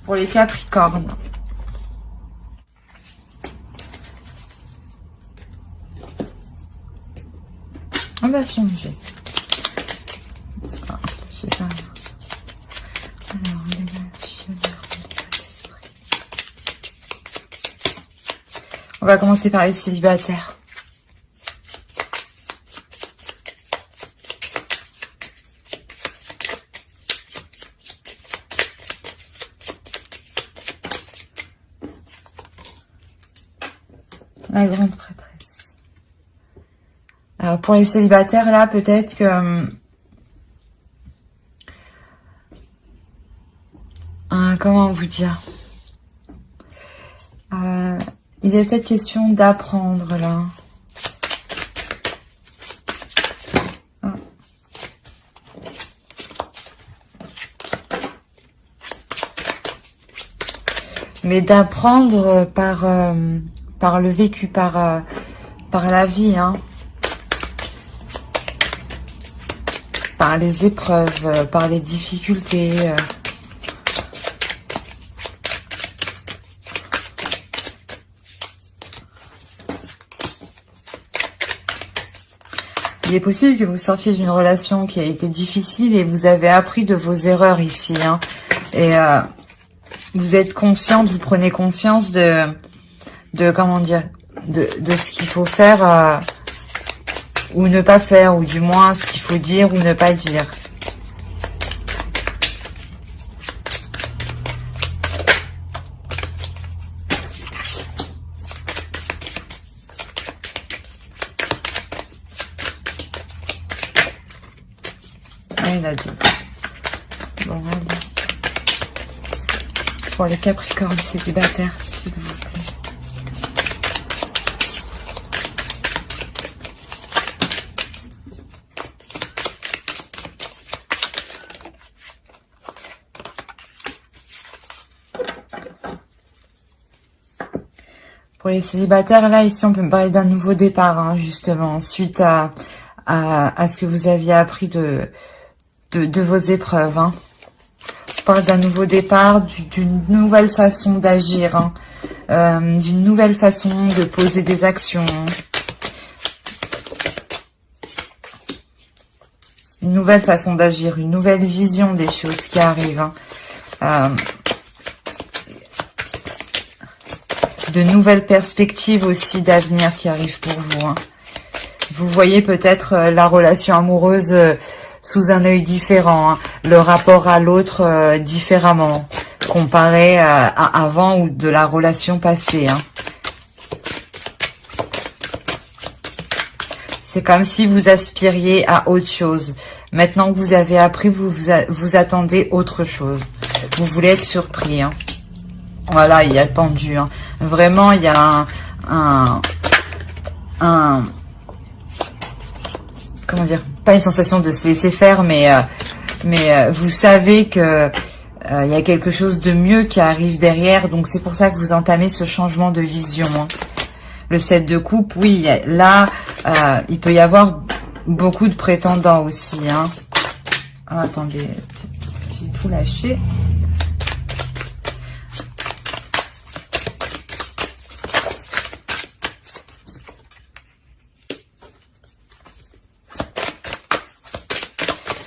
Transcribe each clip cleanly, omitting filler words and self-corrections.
Pour les Capricornes. On va changer. Ah, je sais pas. Alors, les vaches, on va commencer par les célibataires. La grande prêtresse. Alors pour les célibataires, là, peut-être que... comment vous dire, il est peut-être question d'apprendre, là. Mais d'apprendre par le vécu, par la vie, hein. Par les épreuves, par les difficultés. Il est possible que vous sortiez d'une relation qui a été difficile et vous avez appris de vos erreurs ici, hein. Et vous êtes consciente, vous prenez conscience de comment dire, de ce qu'il faut faire ou ne pas faire, ou du moins ce qu'il faut dire ou ne pas dire. Ah, il a dit. Bon, allez. Pour les Capricornes célibataires, s'il vous plaît. Pour les célibataires, là, ici, on peut me parler d'un nouveau départ, hein, justement, suite à ce que vous aviez appris de vos épreuves, hein. On parle d'un nouveau départ, d'une nouvelle façon d'agir, hein, d'une nouvelle façon de poser des actions. Une nouvelle façon d'agir, une nouvelle vision des choses qui arrivent, hein. De nouvelles perspectives aussi d'avenir qui arrivent pour vous, hein. Vous voyez peut-être la relation amoureuse sous un œil différent, hein, le rapport à l'autre différemment, comparé à avant ou de la relation passée, hein. C'est comme si vous aspiriez à autre chose. Maintenant que vous avez appris, vous attendez autre chose. Vous voulez être surpris, hein. Voilà, il y a le pendu, hein. Vraiment, il y a comment dire, pas une sensation de se laisser faire, mais vous savez que il y a quelque chose de mieux qui arrive derrière, donc c'est pour ça que vous entamez ce changement de vision, hein. Le 7 de coupe, oui, là, il peut y avoir beaucoup de prétendants aussi, hein. Ah, attendez, j'ai tout lâché.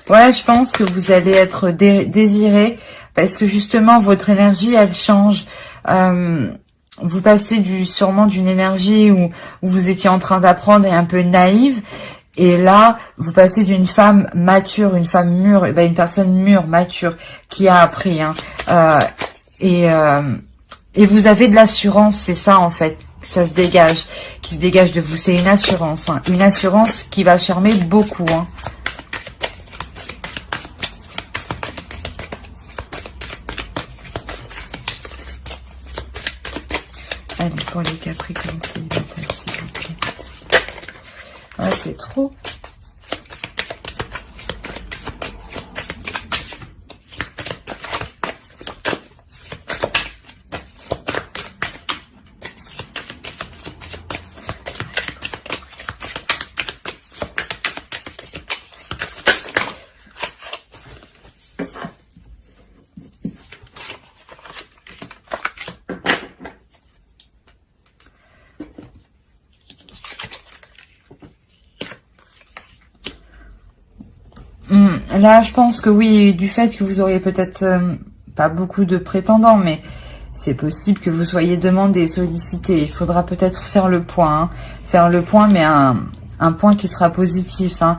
Ouais, je pense que vous allez être désiré parce que justement votre énergie elle change. Vous passez sûrement d'une énergie où vous étiez en train d'apprendre et un peu naïve, et là vous passez d'une femme mature, une femme mûre, et ben une personne mûre, mature qui a appris, hein. Et vous avez de l'assurance, c'est ça en fait. Ça se dégage, qui se dégage de vous, c'est une assurance, hein. Une assurance qui va charmer beaucoup, hein. Allez, pour les Capricornes célibataires, s'il vous plaît. Ouais, c'est trop. Là, je pense que oui, du fait que vous auriez peut-être pas beaucoup de prétendants, mais c'est possible que vous soyez demandé, sollicité. Il faudra peut-être faire le point. Hein. Faire le point, mais un point qui sera positif. Hein.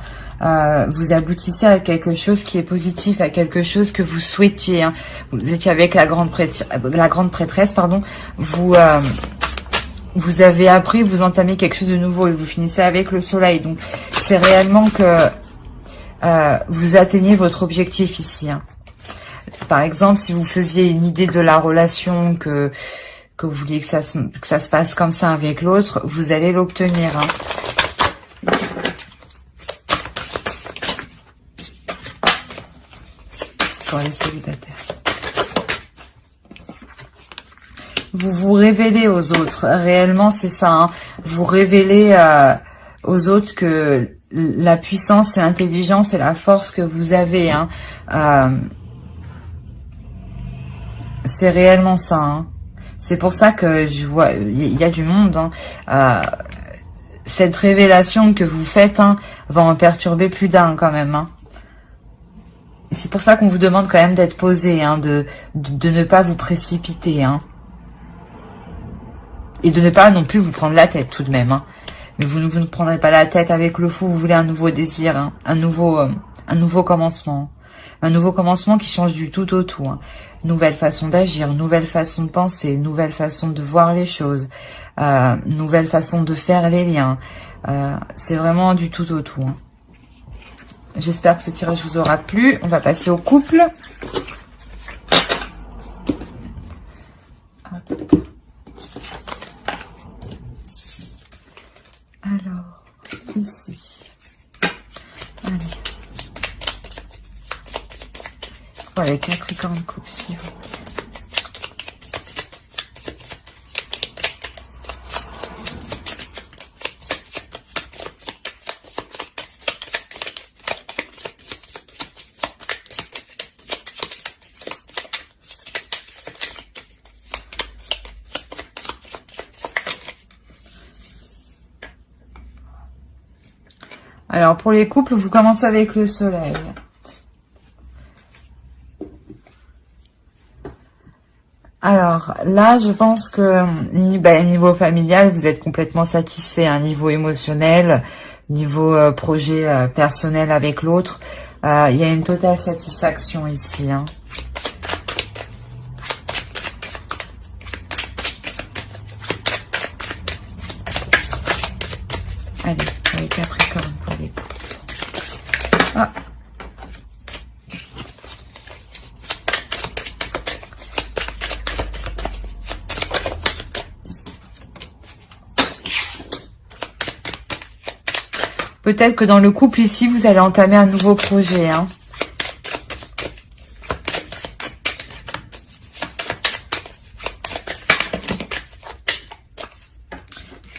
Vous aboutissez à quelque chose qui est positif, à quelque chose que vous souhaitiez. Hein. Vous étiez avec la grande prêtresse, pardon. Vous avez appris, vous entamez quelque chose de nouveau et vous finissez avec le soleil. Donc, c'est réellement que vous atteignez votre objectif ici. Hein. Par exemple, si vous faisiez une idée de la relation, que vous vouliez que ça se passe comme ça avec l'autre, vous allez l'obtenir. Hein. Pour les célibataires. Vous vous révélez aux autres. Réellement, c'est ça. Hein. Vous révélez aux autres que la puissance et l'intelligence et la force que vous avez. Hein. C'est réellement ça. Hein. C'est pour ça que je vois, il y a du monde. Hein. Cette révélation que vous faites va en perturber plus d'un quand même. Hein. C'est pour ça qu'on vous demande quand même d'être posé, hein, de ne pas vous précipiter. Hein. Et de ne pas non plus vous prendre la tête tout de même. Hein. Mais vous ne prendrez pas la tête avec le fou, vous voulez un nouveau désir, hein, un nouveau commencement. Un nouveau commencement qui change du tout au tout. Hein. Nouvelle façon d'agir, nouvelle façon de penser, nouvelle façon de voir les choses, nouvelle façon de faire les liens. C'est vraiment du tout au tout. Hein. J'espère que ce tirage vous aura plu. On va passer au couple. Alors, ici. Allez. Pour les Capricornes couple, s'il vous plaît. Alors, pour les couples, vous commencez avec le soleil. Alors, là, je pense que niveau familial, vous êtes complètement satisfait. Hein, niveau émotionnel, niveau projet personnel avec l'autre, il y a une totale satisfaction ici. Hein. Allez, pour les Capricornes, pour les couples. Ah. Peut-être que dans le couple ici, vous allez entamer un nouveau projet. Hein.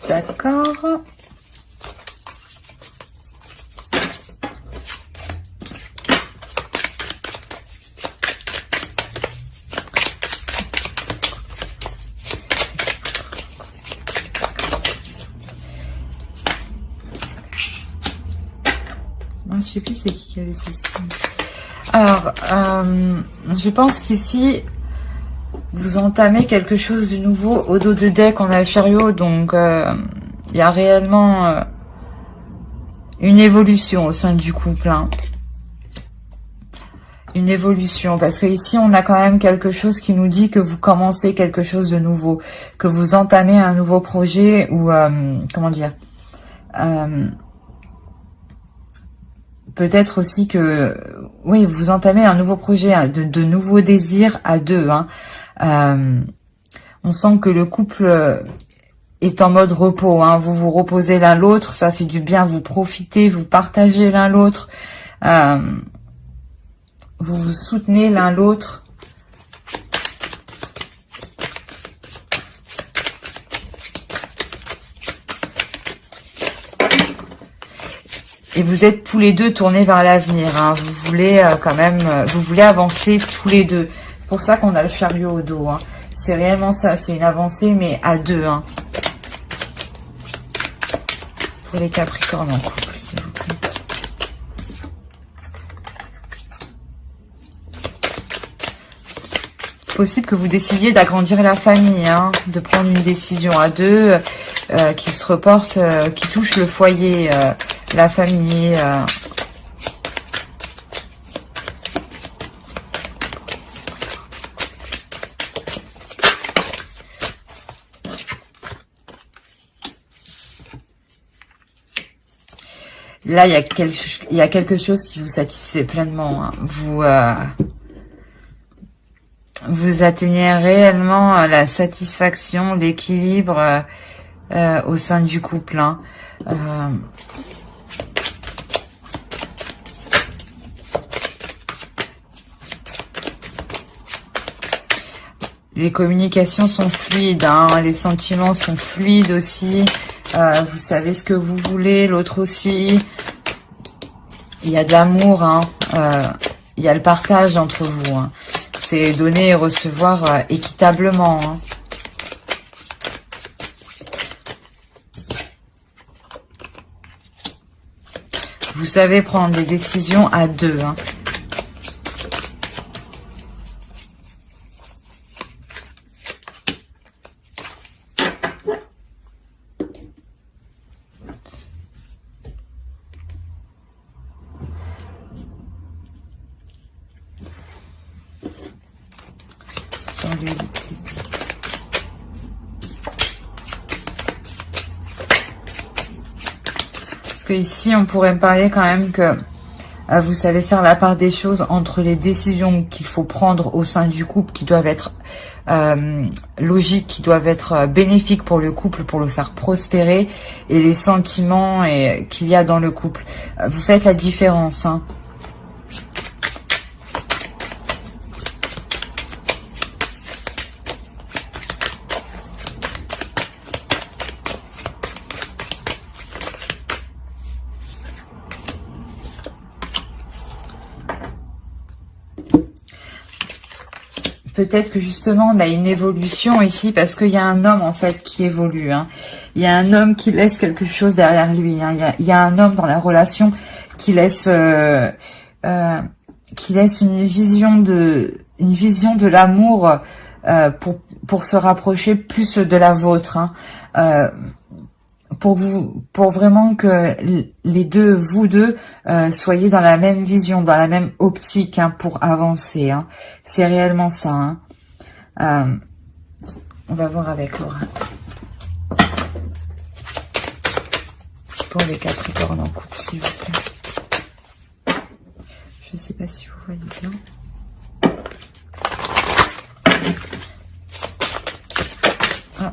D'accord. Je sais plus c'est qui avait ceci. Alors, je pense qu'ici, vous entamez quelque chose de nouveau. Au dos de deck, on a le chariot, donc il y a réellement une évolution au sein du couple. Hein. Une évolution, parce que ici, on a quand même quelque chose qui nous dit que vous commencez quelque chose de nouveau, que vous entamez un nouveau projet ou, comment dire, peut-être aussi que, oui, vous entamez un nouveau projet, de nouveaux désirs à deux. Hein. On sent que le couple est en mode repos. Hein. Vous vous reposez l'un l'autre, ça fait du bien, vous profitez, vous partagez l'un l'autre. Vous vous soutenez l'un l'autre. Et vous êtes tous les deux tournés vers l'avenir. Hein. Vous voulez quand même, vous voulez avancer tous les deux. C'est pour ça qu'on a le chariot au dos. Hein. C'est réellement ça, c'est une avancée, mais à deux. Hein. Pour les Capricornes en couple, s'il vous plaît. possible que vous décidiez d'agrandir la famille, hein, de prendre une décision à deux qui se reporte, qui touche le foyer, la famille. Là, il y a quelque chose qui vous satisfait pleinement, hein. Vous atteignez réellement la satisfaction, l'équilibre au sein du couple, hein. Les communications sont fluides, hein, les sentiments sont fluides aussi. Vous savez ce que vous voulez, l'autre aussi. Il y a de l'amour, hein, il y a le partage entre vous, hein. C'est donner et recevoir équitablement, hein. Vous savez prendre des décisions à deux, hein. Parce que ici, on pourrait me parler quand même que vous savez faire la part des choses entre les décisions qu'il faut prendre au sein du couple, qui doivent être logiques, qui doivent être bénéfiques pour le couple, pour le faire prospérer, et les sentiments qu'il y a dans le couple. Vous faites la différence, hein. Peut-être que justement on a une évolution ici parce qu'il y a un homme en fait qui évolue, hein. Il y a un homme qui laisse quelque chose derrière lui, hein. Il y a un homme dans la relation qui laisse une vision de l'amour pour se rapprocher plus de la vôtre, hein. Pour vraiment que les deux, vous deux, soyez dans la même vision, dans la même optique, hein, pour avancer, hein. C'est réellement ça, hein. On va voir avec Laura. Pour les Capricornes en couple, s'il vous plaît. Je ne sais pas si vous voyez bien. Ah.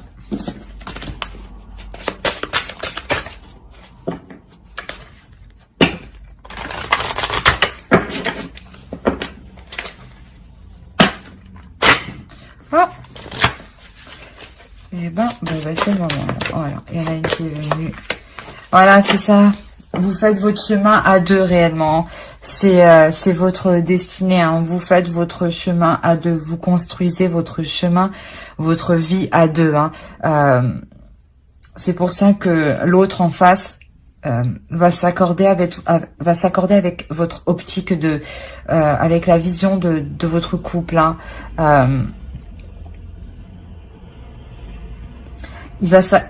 Ah. Et ben, c'est le moment. Voilà, il y en a une qui est venue. Voilà, c'est ça. Vous faites votre chemin à deux réellement. C'est votre destinée, hein. Vous faites votre chemin à deux. Vous construisez votre chemin, votre vie à deux, hein. C'est pour ça que l'autre en face va s'accorder avec votre optique avec la vision de votre couple, hein.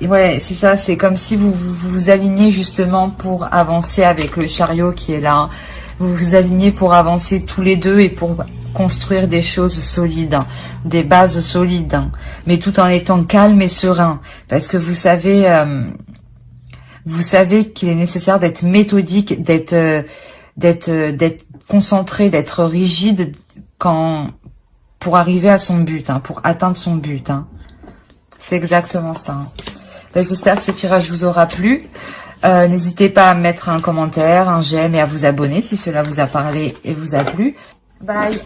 Ouais, c'est ça, c'est comme si vous alignez justement pour avancer avec le chariot qui est là. Vous vous alignez pour avancer tous les deux et pour construire des choses solides, hein, des bases solides, hein, mais tout en étant calme et serein. Parce que vous savez qu'il est nécessaire d'être méthodique, d'être concentré, d'être rigide pour arriver à son but, hein, pour atteindre son but, hein. C'est exactement ça, hein. Ben, j'espère que ce tirage vous aura plu. N'hésitez pas à mettre un commentaire, un j'aime et à vous abonner si cela vous a parlé et vous a plu. Bye!